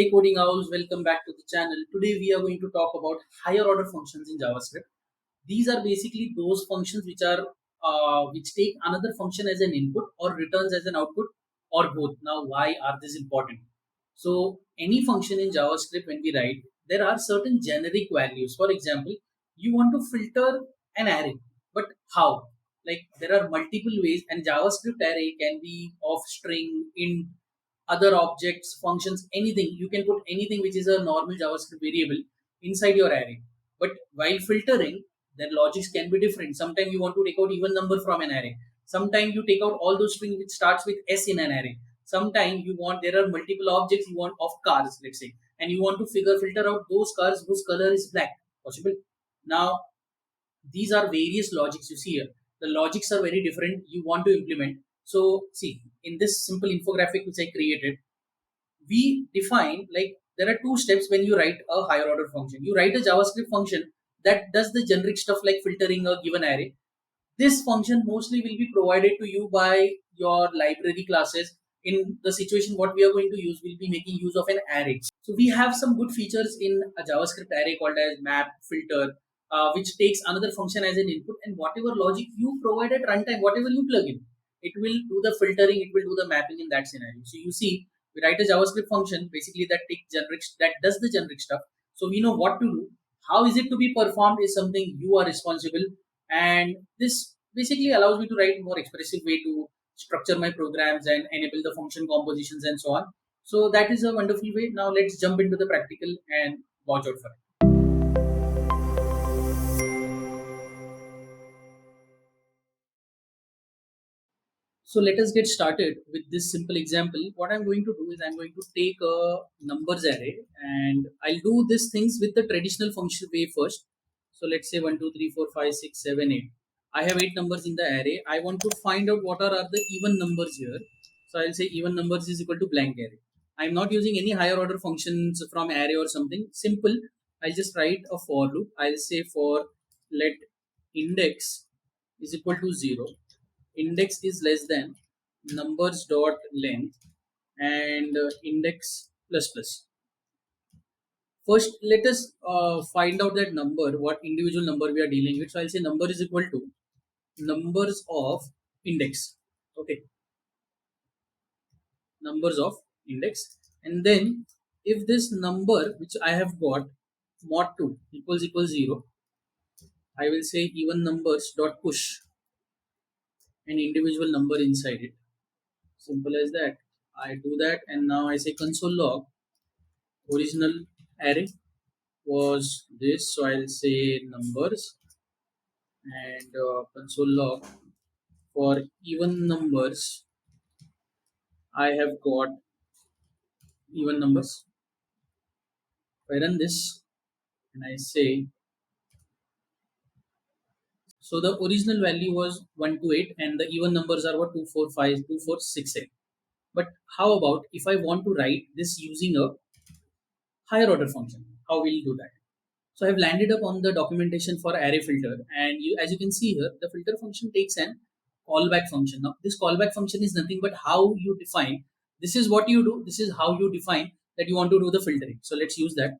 Hey coding owls, welcome back to the channel. Today we are going to talk about higher order functions in JavaScript. These are basically those functions which take another function as an input or returns as an output or both. Now, why are this important? So, any function in JavaScript when we write, there are certain generic values. For example, you want to filter an array, but how? Like there are multiple ways, and JavaScript array can be of string, int, other objects, functions, anything. You can put anything which is a normal JavaScript variable inside your array. But while filtering, their logics can be different. Sometimes you want to take out even number from an array. Sometimes you take out all those strings which starts with S in an array. Sometimes you want there are multiple objects you want of cars, let's say, and you want to filter out those cars whose color is black. Possible. Now these are various logics you see here. The logics are very different you want to implement. So see, in this simple infographic which I created, we define like there are two steps when you write a higher order function. You write a JavaScript function that does the generic stuff like filtering a given array. This function mostly will be provided to you by your library classes. In the situation what we are going to use, we'll be making use of an array. So we have some good features in a JavaScript array called as map filter, which takes another function as an input, and whatever logic you provide at runtime, whatever you plug in, it will do the filtering, it will do the mapping in that scenario. So you see, we write a JavaScript function basically that does the generic stuff. So we know what to do. How is it to be performed is something you are responsible, and this basically allows me to write more expressive way to structure my programs and enable the function compositions and so on. So that is a wonderful way. Now let's jump into the practical and watch out for it. So let us get started with this simple example. What I'm going to do is I'm going to take a numbers array and I'll do these things with the traditional function way first. So let's say 1, 2, 3, 4, 5, 6, 7, 8. I have 8 numbers in the array. I want to find out what are the even numbers here. So I'll say even numbers is equal to blank array. I'm not using any higher order functions from array or something. Simple. I'll just write a for loop. I'll say for let index is equal to 0, index is less than numbers dot length, and index plus plus. First let us find out that number, what individual number we are dealing with. So I'll say number is equal to numbers of index. Okay, numbers of index. And then if this number which I have got mod 2 equals 0, I will say even numbers dot push an individual number inside it. Simple as that. I do that, and now I say console log original array was this. So I'll say numbers, and console log for even numbers. I have got even numbers. If I run this and I say, so the original value was 128, and the even numbers are what, 245, 2468. But how about if I want to write this using a higher order function? How will you do that? So I've landed up on the documentation for array filter, and as you can see here, the filter function takes an callback function. Now this callback function is nothing but how you define. This is what you do. This is how you define that you want to do the filtering. So let's use that.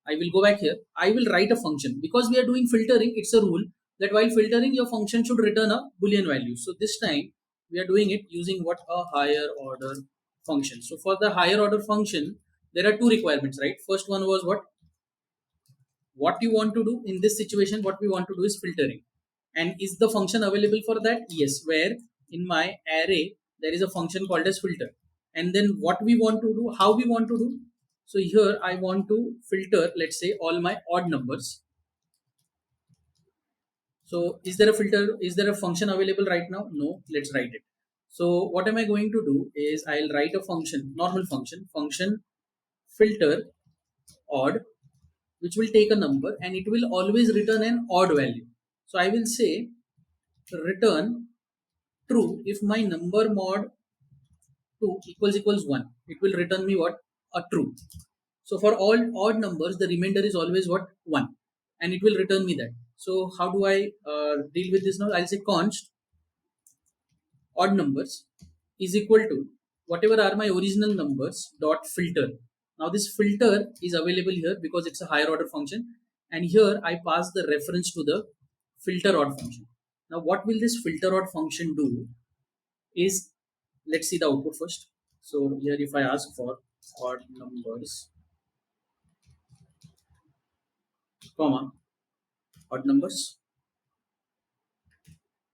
I will go back here. I will write a function because we are doing filtering. It's a rule that while filtering, your function should return a boolean value. So this time we are doing it using what, a higher order function. So for the higher order function, there are two requirements, right? First one was what you want to do in this situation. What we want to do is filtering, and is the function available for that? Yes. Where in my array there is a function called as filter, and then what we want to do, how we want to do. So here I want to filter, let's say, all my odd numbers. So is there a filter, is there a function available right now? No. Let's write it. So what am I going to do is I'll write a function, normal function filter odd, which will take a number and it will always return an odd value. So I will say return true if my number mod 2 equals 1. It will return me what, a true. So for all odd numbers, the remainder is always what, 1, and it will return me that. So how do I deal with this now? I'll say const odd numbers is equal to whatever are my original numbers dot filter. Now this filter is available here because it's a higher order function, and here I pass the reference to the filter odd function. Now what will this filter odd function do is, let's see the output first. So here if I ask for odd numbers, comma, odd numbers,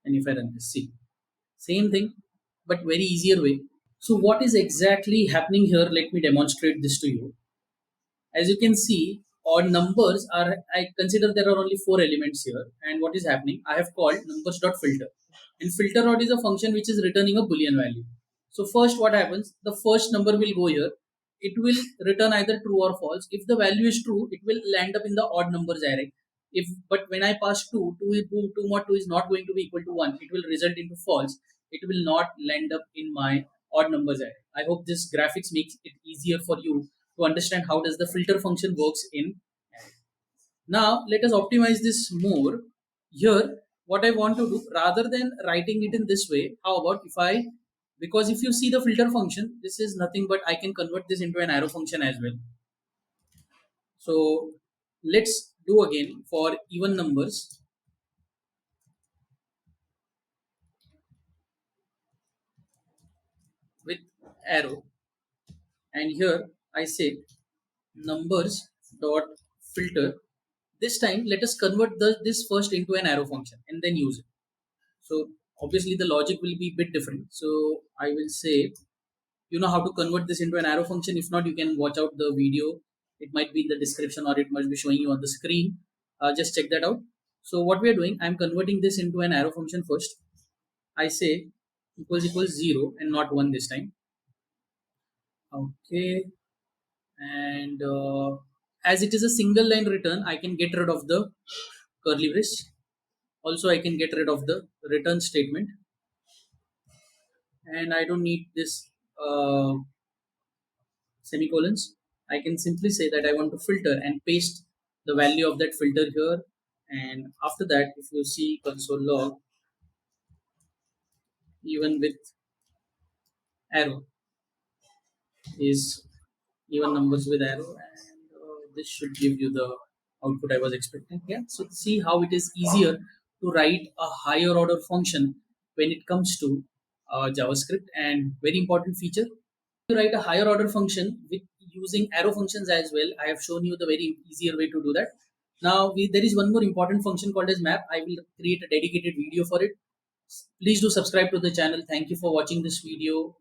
and if I run this, see, same thing, but very easier way. So what is exactly happening here? Let me demonstrate this to you. As you can see, odd numbers are, I consider there are only 4 elements here, and what is happening, I have called numbers.filter, and filter odd is a function which is returning a boolean value. So first what happens, the first number will go here, it will return either true or false. If the value is true, it will land up in the odd numbers array. If But when I pass 2 mod 2 is not going to be equal to 1, it will result into false. It will not land up in my odd numbers array. I hope this graphics makes it easier for you to understand how does the filter function works in array. Now let us optimize this more. Here what I want to do, rather than writing it in this way, how about if I, because if you see the filter function, this is nothing but I can convert this into an arrow function as well. So let's do again for even numbers with arrow, and here I say numbers dot filter. This time let us convert this first into an arrow function and then use it. So obviously the logic will be a bit different. So I will say, you know how to convert this into an arrow function. If not, you can watch out the video. It might be in the description or it must be showing you on the screen. Just check that out. So what we are doing, I'm converting this into an arrow function first. I say equals 0 and not 1 this time. Okay. And as it is a single line return, I can get rid of the curly brace. Also, I can get rid of the return statement, and I don't need this semicolons. I can simply say that I want to filter and paste the value of that filter here. And after that, if you see console log, even with arrow is even numbers with arrow, and this should give you the output I was expecting. Yeah. So see how it is easier to write a higher order function when it comes to JavaScript, and very important feature, to write a higher order function with using arrow functions as well. I have shown you the very easier way to do that. Now there is one more important function called as map. I will create a dedicated video for it. Please do subscribe to the channel. Thank you for watching this video.